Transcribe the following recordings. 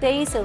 23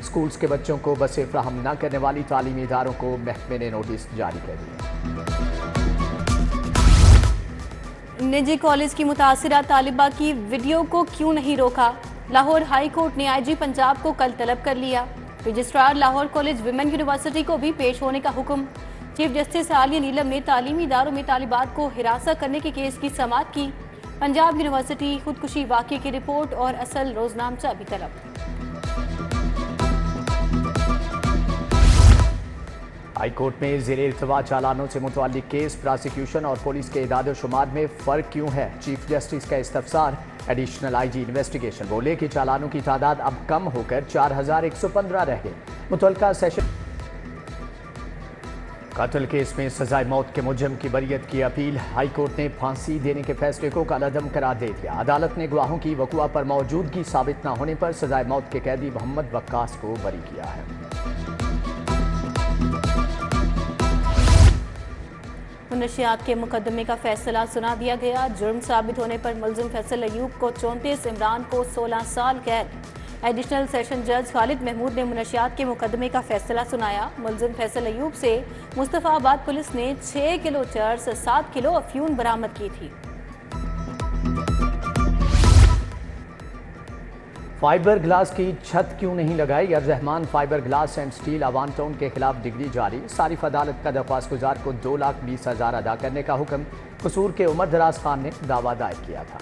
schools کے بچوں کو بسیں فراہم نہ کرنے والی تعلیمی اداروں کو محکمے نے نوٹس جاری کر دیا۔ نجی کالج کی متاثرہ طالبہ کی ویڈیو کو کیوں نہیں روکا؟ لاہور ہائی کورٹ نے آئی جی پنجاب کو کل طلب کر لیا۔ Registrar Lahore college women university کو بھی پیش ہونے کا حکم۔ چیف جسٹس عالیہ نیلم نے تعلیمی اداروں میں طالبات کو ہراساں کرنے کے کیس کی سماعت کی۔ پنجاب یونیورسٹی خودکشی واقعے کی رپورٹ اور اصل روزنامچہ بھی طلب۔ ہائی کورٹ میں زیر التوا چالانوں سے متعلق کیس پراسیکیوشن اور پولیس کے اعداد و شمار میں فرق کیوں ہے؟ چیف جسٹس کا استفسار۔ ایڈیشنل آئی جی انویسٹیگیشن بولے کہ چالانوں کی تعداد اب کم ہو کر 4115 رہ گئی۔ متعلقہ سیشن قتل کیس میں سزائے موت کے مجرم کی بریت کی اپیل۔ ہائی کورٹ نے پھانسی دینے کے فیصلے کو کالعدم قرار دے دیا۔ عدالت نے گواہوں کی وقوع پر موجودگی ثابت نہ ہونے پر سزائے موت کے قیدی محمد وقاص کو بری کیا ہے۔ منشیات کے مقدمے کا فیصلہ سنا دیا گیا۔ جرم ثابت ہونے پر ملزم فیصل ایوب کو 34، عمران کو 16 سال قید۔ ایڈیشنل سیشن جج خالد محمود نے منشیات کے مقدمے کا فیصلہ سنایا۔ ملزم فیصل ایوب سے مصطفیٰ آباد پولیس نے 6 کلو چرس، 7 کلو افیون برآمد کی تھی۔ فائبر گلاس کی چھت کیوں نہیں لگائی؟ Al-Rahman fibre glass and steel Awan town کے خلاف ڈگری جاری۔ صارف عدالت کا درخواست گزار کو 2,20,000 ادا کرنے کا حکم۔ قصور کے عمر دراز خان نے دعویٰ دائر کیا تھا۔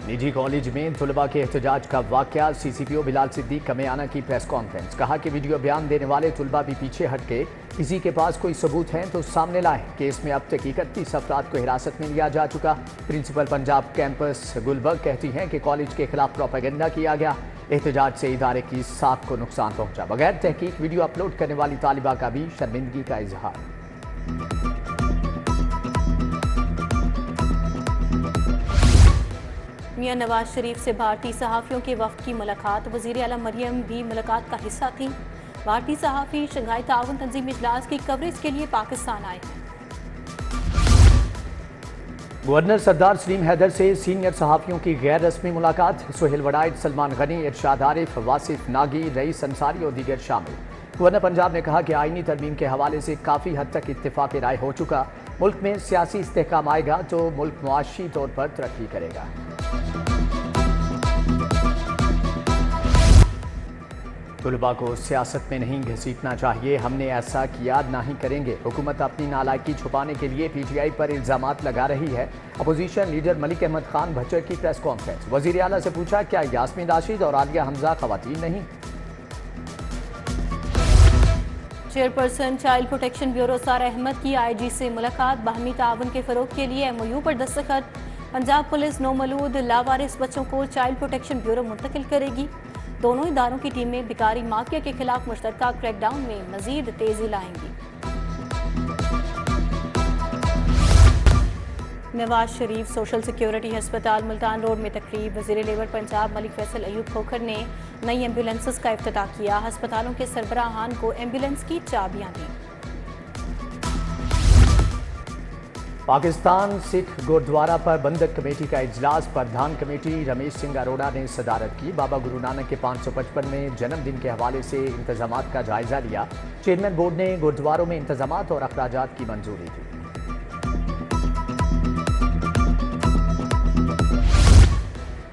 نجی کالج میں طلباء کے احتجاج کا واقعہ۔ سی سی پی او بلال صدیق کمیانہ کی پریس کانفرنس۔ کہا کہ ویڈیو بیان دینے والے طلباء بھی پیچھے ہٹ کے کسی کے پاس کوئی ثبوت ہیں تو سامنے لائیں۔ کیس میں اب تک 31 افراد کو حراست میں لیا جا چکا۔ پرنسپل پنجاب کیمپس گلبرگ کہتی ہیں کہ کالج کے خلاف پروپیگنڈا کیا گیا۔ احتجاج سے ادارے کی ساکھ کو نقصان پہنچا۔ بغیر تحقیق ویڈیو اپلوڈ کرنے والی طالبہ کا بھی شرمندگی کا اظہار۔ میاں نواز شریف سے بھارتی صحافیوں کے وفد کی ملاقات۔ وزیر اعلیٰ مریم بھی ملاقات کا حصہ تھیں۔ بھارتی صحافی شنگھائی تعاون تنظیم اجلاس کی کوریج کے لیے پاکستان آئے ہیں۔ گورنر سردار سلیم حیدر سے سینئر صحافیوں کی غیر رسمی ملاقات۔ سہیل وڑائچ، سلمان غنی، ارشاد عارف، واصف ناگی، رئیس انصاری اور دیگر شامل۔ گورنر پنجاب نے کہا کہ آئینی ترمیم کے حوالے سے کافی حد تک اتفاق رائے ہو چکا۔ ملک میں سیاسی استحکام آئے گا تو ملک معاشی طور پر ترقی کرے گا۔ طلباء کو سیاست میں نہیں گھسیٹنا چاہیے، ہم نے ایسا کیا نہ ہی کریں گے۔ حکومت اپنی نالائکی چھپانے کے لیے پی ٹی آئی پر الزامات لگا رہی ہے۔ اپوزیشن لیڈر ملک احمد خان بھچر کی پریس کانفرنس۔ وزیر اعلیٰ سے پوچھا کیا یاسمین راشد اور عالیہ حمزہ خواتین نہیں؟ Chairperson child protection bureau Sara Ahmed کی آئی جی سے ملاقات۔ باہمی تعاون کے فروغ کے لیے ایم او یو پر دستخط۔ پنجاب پولیس نومولود لاوارث بچوں کو چائلڈ پروٹیکشن بیورو منتقل کرے گی۔ دونوں اداروں کی ٹیمیں بیکاری مافیا کے خلاف مشترکہ کریک ڈاؤن میں مزید تیزی لائیں گی۔ نواز شریف سوشل سیکیورٹی ہسپتال ملتان روڈ میں تقریب۔ وزیر لیبر پنجاب ملک فیصل ایوب کھوکھر نے نئی ایمبولینسز کا افتتاح کیا۔ ہسپتالوں کے سربراہان کو ایمبولینس کی چابیاں دیں۔ پاکستان سکھ گردوارہ پربندھک کمیٹی کا اجلاس۔ پردھان کمیٹی رمیش سنگھ اروڑا نے صدارت کی۔ بابا گرو نانک کے 555ویں جنم دن کے حوالے سے انتظامات کا جائزہ لیا۔ چیئرمین بورڈ نے گردواروں میں انتظامات اور اخراجات کی منظوری دی۔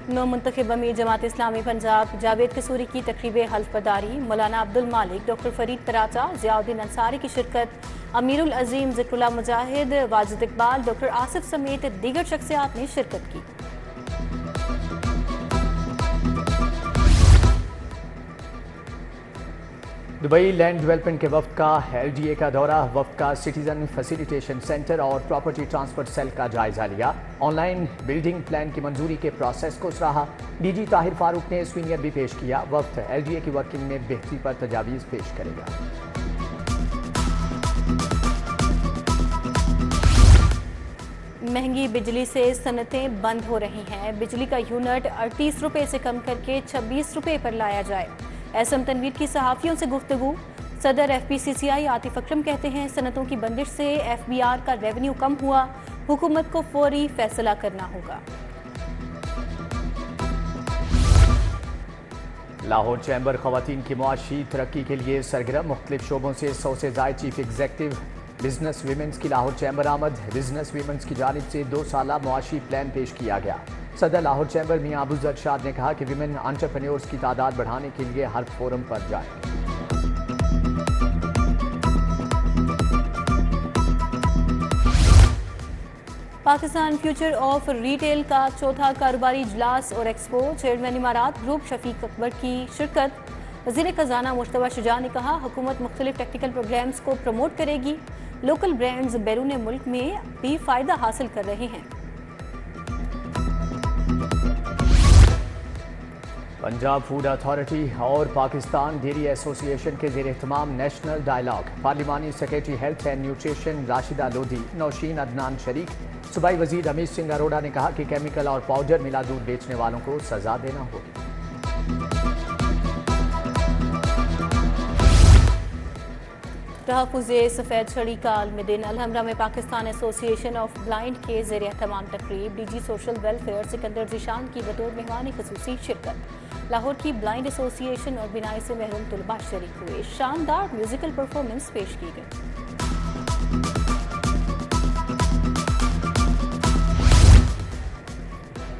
نو منتخب امیر جماعت اسلامی پنجاب جاوید قصوری کی تقریب حلف برداری۔ مولانا عبد المالک، ڈاکٹر فرید پراچا، ضیاء الدین انصاری کی شرکت۔ امیر العظیم ذکر اللہ مجاہد، واجد اقبال، ڈاکٹر آصف سمیت دیگر شخصیات نے شرکت کی۔ دبئی لینڈ ڈیولپمنٹ کے وفد کا ایل ڈی اے کا دورہ۔ وفد کا سٹیزن فیسیلیٹیشن سینٹر اور پراپرٹی ٹرانسفر سیل کا جائزہ لیا۔ آن لائن بلڈنگ پلان کی منظوری کے پروسیس کو سراہا۔ ڈی جی طاہر فاروق نے سوینئر بھی پیش کیا۔ وفد ایل ڈی اے کی ورکنگ میں بہتری پر تجاویز پیش کرے گا۔ مہنگی بجلی سے صنعتیں بند ہو رہی ہیں۔ بجلی کا یونٹ 38 روپے سے کم کر کے 26 روپے پر لایا جائے۔ ایس ایم تنویر کی صحافیوں سے گفتگو۔ صدر ایف پی سی سی آئی عاطف اکرم کہتے ہیں صنعتوں کی بندش سے ایف بی آر کا ریونیو کم ہوا، حکومت کو فوری فیصلہ کرنا ہوگا۔ لاہور چیمبر خواتین کی معاشی ترقی کے لیے سرگرم، مختلف شعبوں سے 100 سے زائد چیف ایگزیکٹو بزنس ویمنز کی لاہور چیمبر آمد۔ بزنس ویمنز کی جانب سے 2 سالہ معاشی پلان پیش کیا گیا۔ صدر لاہور چیمبر میاں ابوذر ارشاد نے کہا کہ ویمن انٹرپرینیورز کی تعداد بڑھانے کے لیے ہر فورم پر جائیں۔ پاکستان فیوچر آف ریٹیل کا چوتھا کاروباری اجلاس اور ایکسپو، چیئرمین امارات گروپ شفیق اکبر کی شرکت۔ وزیر خزانہ مشتبہ شجاع نے کہا حکومت مختلف ٹیکنیکل پروگرامز کو پروموٹ کرے گی، لوکل برانڈز بیرون ملک میں بھی فائدہ حاصل کر رہے ہیں۔ پنجاب فوڈ اتھارٹی اور پاکستان ڈیری ایسوسی ایشن کے زیر اہتمام نیشنل ڈائیلاگ، پارلیمانی سیکریٹری ہیلتھ اینڈ نیوٹریشن راشدہ لودھی، نوشین عدنان شریک۔ صوبائی وزیر امیت سنگھ اروڑہ نے کہا کہ کیمیکل اور پاؤڈر ملا دودھ بیچنے والوں کو سزا دینا ہوگی۔ تحفظ سفید چھڑی کا عالمی دن، الحمرہ میں پاکستان ایسوسی ایشن آف بلائنڈ کے زیر اہتمام تقریب، D G social welfare Sikandar Zeeshan کی بطور مہمان خصوصی شرکت۔ لاہور کی بلائنڈ ایسوسی ایشن اور بینائی سے محروم طلباء شریک ہوئے، شاندار میوزیکل پرفارمنس پیش کی گئی۔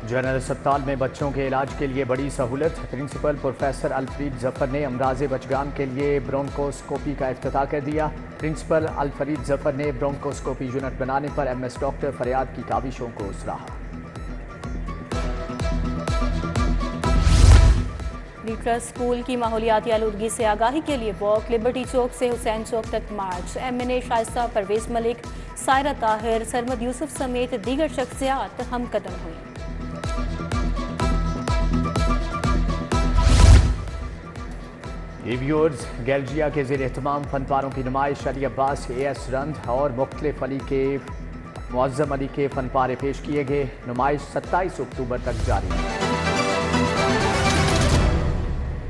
جنرل اسپتال میں بچوں کے علاج کے لیے بڑی سہولت، پرنسپل پروفیسر الفرید ظفر نے امراض بچگان کے لیے برونکوسکوپی کا افتتاح کر دیا۔ پرنسپل الفرید ظفر نے برونکوسکوپی یونٹ بنانے پر ایم ایس ڈاکٹر فریاد کی کاوشوں کو سراہا۔ لیٹرس اسکول کی ماحولیاتی آلودگی سے آگاہی کے لیے واک، لبرٹی چوک سے حسین چوک تک مارچ، ایم این اے شائستہ، پرویز ملک، سائرہ طاہر، سرمد یوسف سمیت دیگر شخصیات ہم قدم ہوئیں۔ ریویورز گیلجیا کے زیر اہتمام فن پاروں کی نمائش، علی عباس، اے ایس رند اور مختلف معظم علی کے فن پارے پیش کیے گئے۔ نمائش 27 اکتوبر تک جاری ہے۔